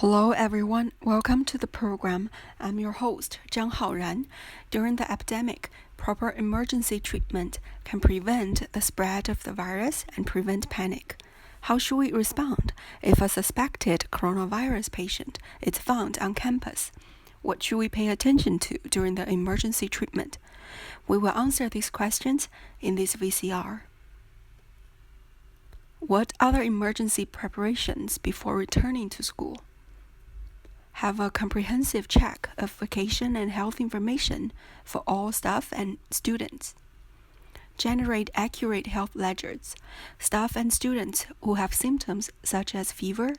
Hello everyone, welcome to the program. I'm your host, Zhang Haoran. During the epidemic, proper emergency treatment can prevent the spread of the virus and prevent panic. How should we respond if a suspected coronavirus patient is found on campus? What should we pay attention to during the emergency treatment? We will answer these questions in this VCR. What other emergency preparations before returning to school? Have a comprehensive check of vacation and health information for all staff and students. Generate accurate health ledgers. Staff and students who have symptoms such as fever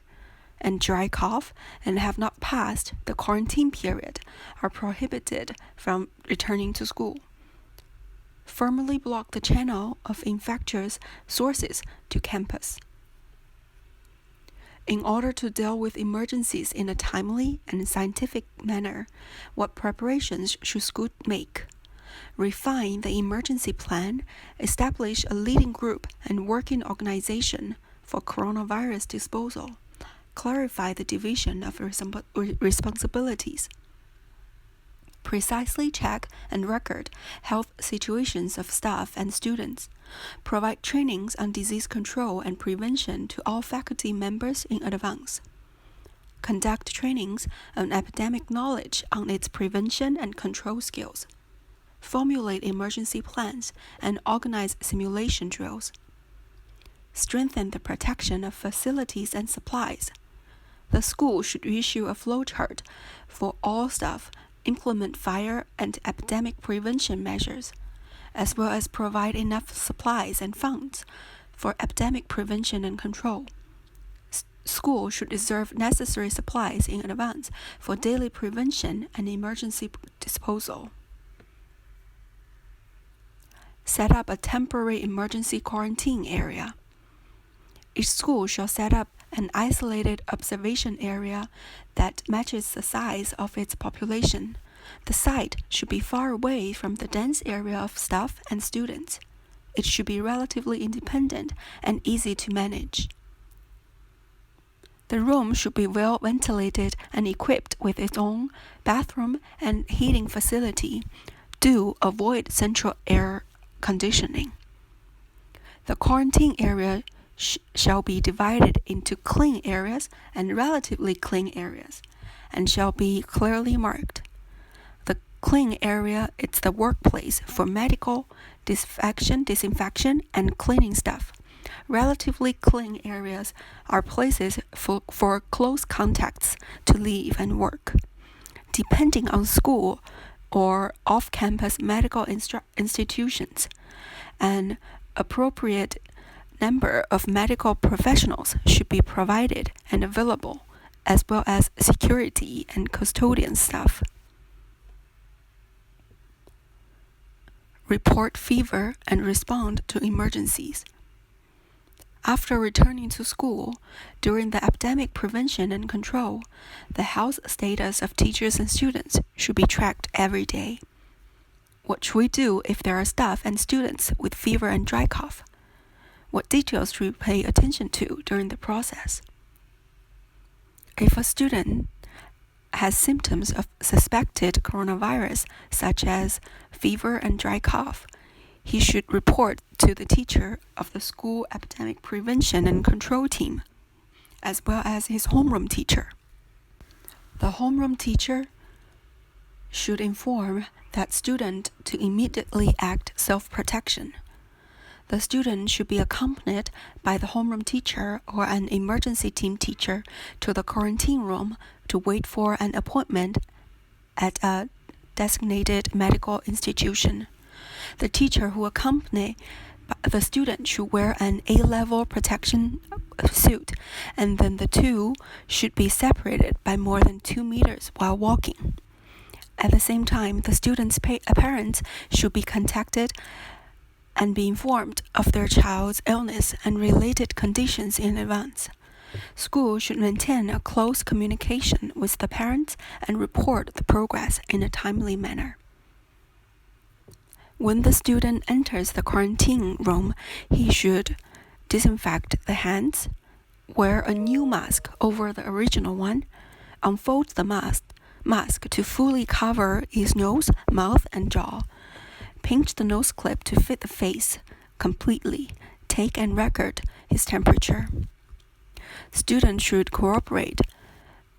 and dry cough and have not passed the quarantine period are prohibited from returning to school. Firmly block the channel of infectious sources to campus. In order to deal with emergencies in a timely and scientific manner, what preparations should school make? Refine the emergency plan, establish a leading group and working organization for coronavirus disposal, clarify the division of responsibilities. Precisely check and record health situations of staff and students. Provide trainings on disease control and prevention to all faculty members in advance. Conduct trainings on epidemic knowledge on its prevention and control skills. Formulate emergency plans and organize simulation drills. Strengthen the protection of facilities and supplies. The school should issue a flowchart for all staff, implement fire and epidemic prevention measures, as well as provide enough supplies and funds for epidemic prevention and control. School should reserve necessary supplies in advance for daily prevention and emergency disposal. Set up a temporary emergency quarantine area. Each school shall set up an isolated observation area that matches the size of its population. The site should be far away from the dense area of staff and students. It should be relatively independent and easy to manage. The room should be well ventilated and equipped with its own bathroom and heating facility. Do avoid central air conditioning. The quarantine area shall be divided into clean areas and relatively clean areas, and shall be clearly marked. The clean area is the workplace for medical, disinfection, and cleaning staff. Relatively clean areas are places for close contacts to live and work. Depending on school or off-campus medical institutions, an appropriate number of medical professionals should be provided and available, as well as security and custodian staff. Report fever and respond to emergencies. After returning to school, during the epidemic prevention and control, the health status of teachers and students should be tracked every day. What should we do if there are staff and students with fever and dry cough? What details should we pay attention to during the process? If a student has symptoms of suspected coronavirus, such as fever and dry cough, he should report to the teacher of the school epidemic prevention and control team, as well as his homeroom teacher. The homeroom teacher should inform that student to immediately act self-protection. The student should be accompanied by the homeroom teacher or an emergency team teacher to the quarantine room to wait for an appointment at a designated medical institution. The teacher who accompanies the student should wear an A-level protection suit, and then the two should be separated by more than 2 meters while walking. At the same time, the student's parents should be contacted and be informed of their child's illness and related conditions in advance. School should maintain a close communication with the parents and report the progress in a timely manner. When the student enters the quarantine room, he should disinfect the hands, wear a new mask over the original one, Unfold the mask to fully cover his nose, mouth, and jaw. Pinch the nose clip to fit the face completely. Take and record his temperature. Students should cooperate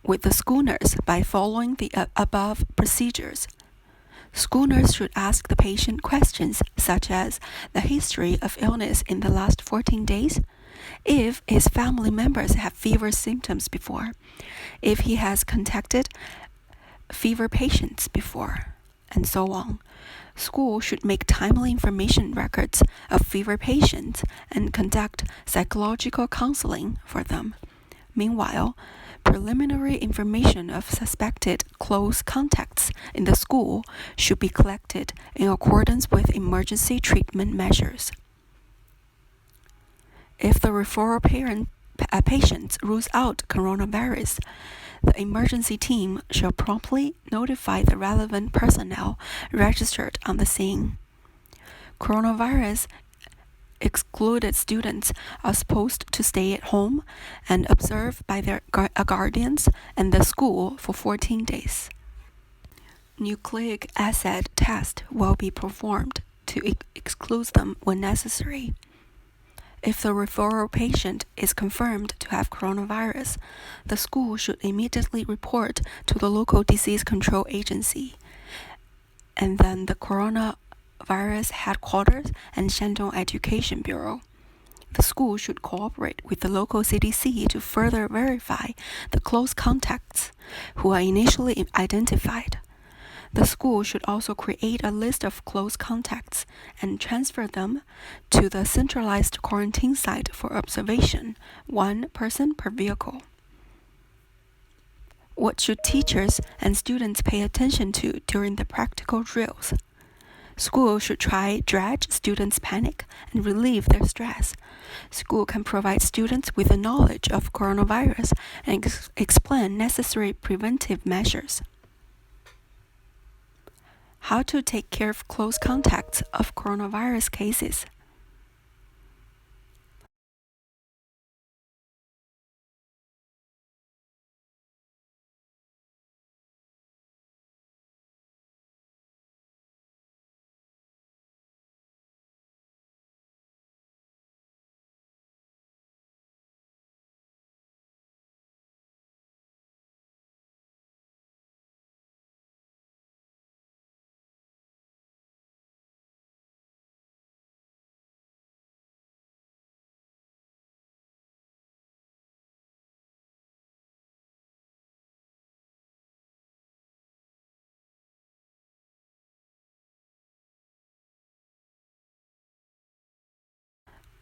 with the school nurse by following the above procedures. School nurse should ask the patient questions such as the history of illness in the last 14 days, if his family members have fever symptoms before, if he has contacted fever patients before, and so on. School should make timely information records of fever patients and conduct psychological counseling for them. Meanwhile, preliminary information of suspected close contacts in the school should be collected in accordance with emergency treatment measures. If the referral patient rules out coronavirus, the emergency team shall promptly notify the relevant personnel registered on the scene. Coronavirus excluded students are supposed to stay at home and observe by their guardians and the school for 14 days. Nucleic acid test will be performed to exclude them when necessary. If the referral patient is confirmed to have coronavirus, the school should immediately report to the local disease control agency, and then the coronavirus headquarters and Shandong Education Bureau. The school should cooperate with the local CDC to further verify the close contacts who are initially identified. The school should also create a list of close contacts and transfer them to the centralized quarantine site for observation, one person per vehicle. What should teachers and students pay attention to during the practical drills? School should try to dredge students' panic and relieve their stress. School can provide students with the knowledge of coronavirus and explain necessary preventive measures. How to take care of close contacts of coronavirus cases.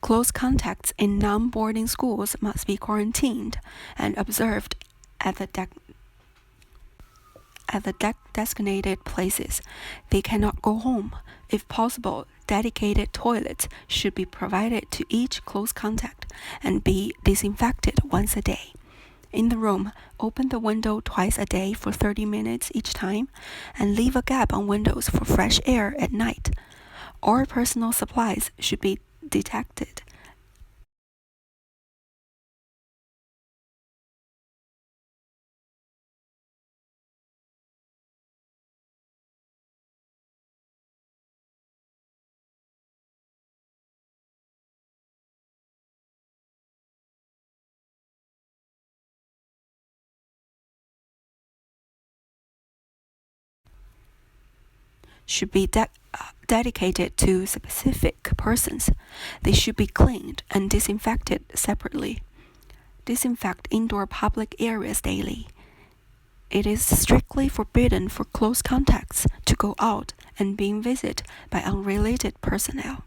Close contacts in non-boarding schools must be quarantined and observed at the designated places. They cannot go home. If possible, dedicated toilets should be provided to each close contact and be disinfected once a day. In the room, open the window twice a day for 30 minutes each time and leave a gap on windows for fresh air at night. All personal supplies should be detected. Should be dedicated to specific persons. They should be cleaned and disinfected separately. Disinfect indoor public areas daily. It is strictly forbidden for close contacts to go out and being visited by unrelated personnel.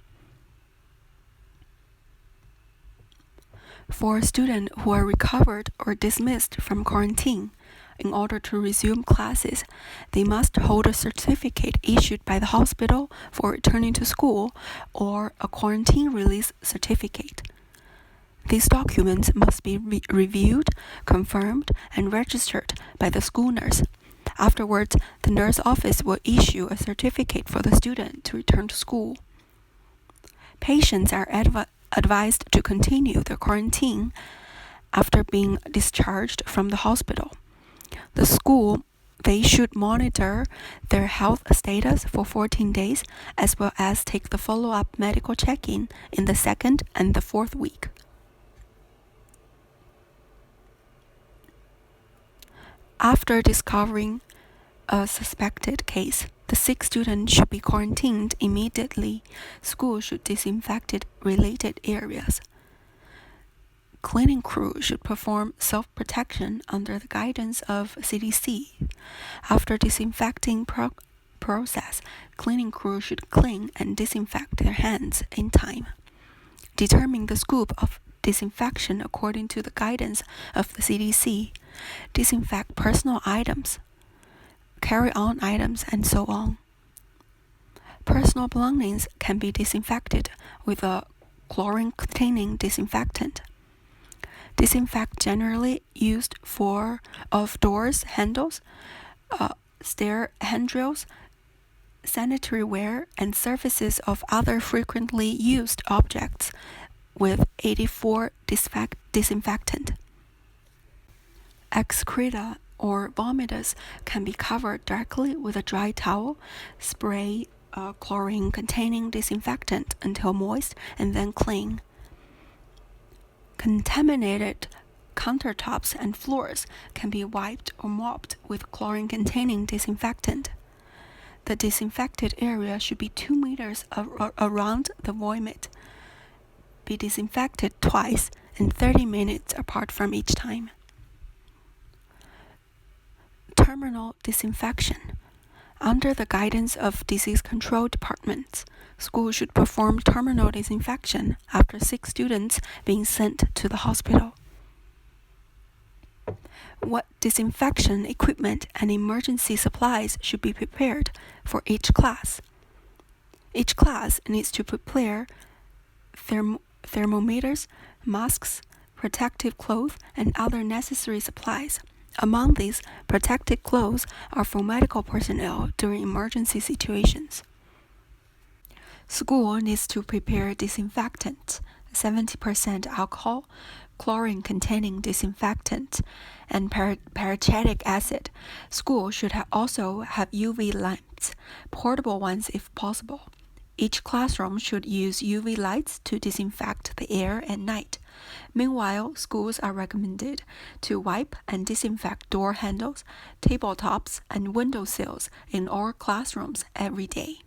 For students who are recovered or dismissed from quarantine, in order to resume classes, they must hold a certificate issued by the hospital for returning to school or a quarantine release certificate. These documents must be reviewed, confirmed, and registered by the school nurse. Afterwards, the nurse office will issue a certificate for the student to return to school. Patients are advised to continue their quarantine after being discharged from the hospital. They should monitor their health status for 14 days, as well as take the follow-up medical check-in in the 2nd and the 4th week. After discovering a suspected case, the sick student should be quarantined immediately. School should disinfect related areas. Cleaning crew should perform self-protection under the guidance of CDC. After disinfecting process, cleaning crew should clean and disinfect their hands in time. Determine the scope of disinfection according to the guidance of the CDC. Disinfect personal items, carry-on items, and so on. Personal belongings can be disinfected with a chlorine-containing disinfectant. Disinfect generally used of doors handles, stair handrails, sanitary ware, and surfaces of other frequently used objects with 84 disinfectant. Excreta or vomitus can be covered directly with a dry towel, spray chlorine-containing disinfectant until moist, and then clean. Contaminated countertops and floors can be wiped or mopped with chlorine-containing disinfectant. The disinfected area should be 2 meters around the vomit. Be disinfected twice and 30 minutes apart from each time. Terminal disinfection. Under the guidance of disease control departments, schools should perform terminal disinfection after sick students being sent to the hospital. What disinfection equipment and emergency supplies should be prepared for each class? Each class needs to prepare thermometers, masks, protective clothes, and other necessary supplies. Among these, protective clothes are for medical personnel during emergency situations. School needs to prepare disinfectant, 70% alcohol, chlorine-containing disinfectant, and paracetic acid. School should also have UV lamps, portable ones if possible. Each classroom should use UV lights to disinfect the air at night. Meanwhile, schools are recommended to wipe and disinfect door handles, tabletops, and window sills in all classrooms every day.